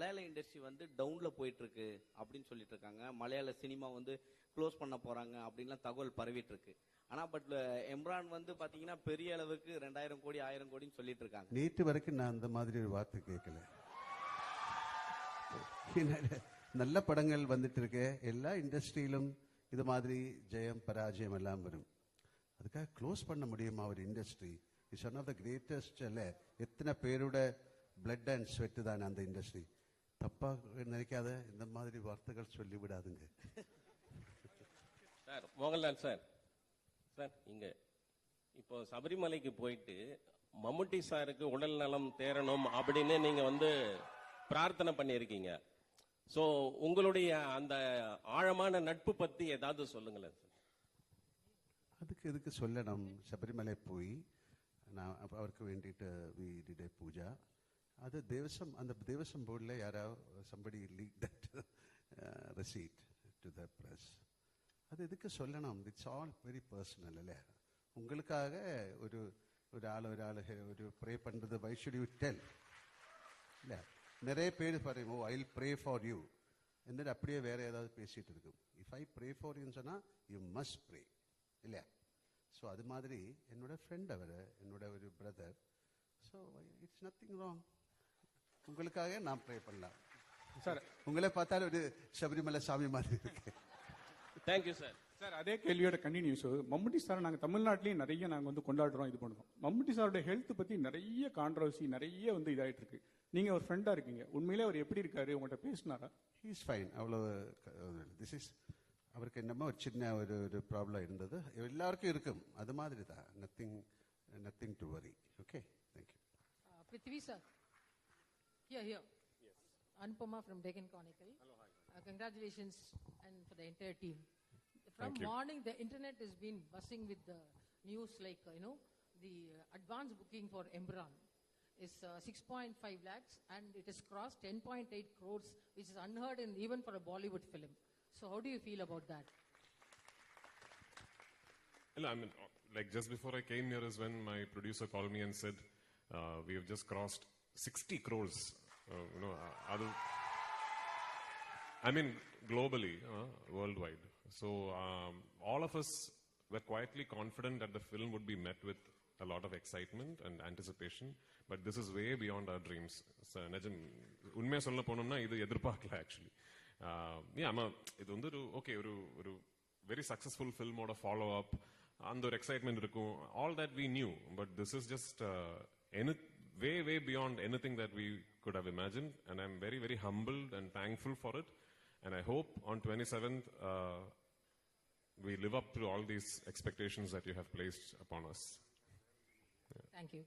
மலையாள இண்டஸ்ட்ரி வந்து டவுன்ல போயிட்டு இருக்கு அப்படின்னு சொல்லிட்டு இருக்காங்க. மலையாள சினிமா வந்து க்ளோஸ் பண்ண போறாங்க அப்படின்லாம் தகவல் பரவிட்டு இருக்கு. ஆனா பட் எம்ரான் வந்து பாத்தீங்கன்னா பெரிய அளவுக்கு 2000 கோடி 1000 கோடின்னு சொல்லிட்டு இருக்காங்க. நேற்று வரைக்கும் நான் அந்த மாதிரி ஒரு வார்த்தை கேட்கல. நல்ல படங்கள் வந்துட்டு இருக்கு. எல்லா இண்டஸ்ட்ரியிலும் இது மாதிரி ஜெயம் பராஜயம் எல்லாம் வரும். அதுக்காக க்ளோஸ் பண்ண முடியுமா ஒரு industry? It's one of the greatest. அல்ல, எத்தனை பேரோட பிளட் அண்ட் ஸ்வெட் தான் அந்த இண்டஸ்ட்ரி. தப்பா நினைக்காத, இந்த மாதிரி வார்த்தைகள் சொல்லி விடாதுங்க. சார் மோகன்லால் சார், சார் இங்க இப்போ சபரிமலைக்கு போயிட்டு மம்முட்டி சாருக்கு உடல் நலம் தேரணும் அப்படின்னு நீங்க வந்து பிரார்த்தனை பண்ணியிருக்கீங்க. சோ உங்களுடைய அந்த ஆழமான நட்பு பத்தி ஏதாவது சொல்லுங்களேன் சார். அதுக்கு எதுக்கு சொல்லணும்? சபரிமலை போய் நான் அவருக்கு வேண்டிட்டு we did a பூஜா. அது தேவசம், அந்த தேவசம் போர்டில் யாராவது somebody leaked that receipt to the press. அது எதுக்கு சொல்லணும்? It's all very personal. இல்ல, உங்களுக்காக ஒரு ஒரு ஒரு ப்ரே பண்றது why should you tell? இல்ல, நிறைய பேர் பாருங்க, I will pray for you എന്നിട്ട് அப்படியே வேற ஏதாவது பேசிட்டு இருக்கும். இஃப் ஐ ப்ரே ஃபார் யூன்னு சொன்னா யூ மஸ்ட் ப்ரே இல்லையா? ஸோ அது மாதிரி என்னோட ஃப்ரெண்ட் அவர், என்னோட ஒரு brother. So it's nothing wrong. உங்களுக்காக நான் ப்ரே பண்ணலாம் சார். உங்களை பார்த்தாலும் ஒரு சபரிமலை சாமி மாதிரி இருக்கு. Thank you sir. சார் அதே கேள்வியோட கண்டினியூஸ். மம்முட்டி சார் நாங்கள் தமிழ்நாட்டிலேயே நிறைய நாங்கள் வந்து கொண்டாடுறோம், இது பண்ணுறோம். மம்முட்டி சாரோட ஹெல்த் பற்றி நிறைய கான்ட்ரவர்சி, நிறைய வந்து இதாயிட்டு இருக்கு. நீங்க ஒரு ஃப்ரெண்டா இருக்கீங்க, உண்மையிலே அவர் எப்படி இருக்காரு? உங்கள்கிட்ட பேசினாரா? He is fine. அவ்வளோ திஸ் இஸ் அவருக்கு என்னமோ ஒரு சின்ன ஒரு ப்ராப்ளம் இருந்தது, எல்லாருக்கும் இருக்கும், அது மாதிரி தான். Nothing to worry. Okay, thank you. Prithvi sir. Here. Yes. Anupama from Deccan Chronicle. Hello, hi. Congratulations and for the entire team. From morning, the internet has been buzzing with the news like, the advance booking for Emran is 6.5 lakhs and it has crossed 10.8 crores, which is unheard in even for a Bollywood film. So how do you feel about that? Well, I mean, like just before I came here is when my producer called me and said, we have just crossed 60 crores. I mean, globally, worldwide. So all of us were quietly confident that the film would be met with a lot of excitement and anticipation, but this is way beyond our dreams. So najam unmaya solla ponumna idu edirpaakala actually. இது வந்து ஒரு very successful film oda follow up and ஒரு excitement irukum, all that we knew, but this is just way beyond anything that we could have imagined, and I'm very, very humbled and thankful for it, and I hope on 27th we live up to all these expectations that you have placed upon us. Thank you.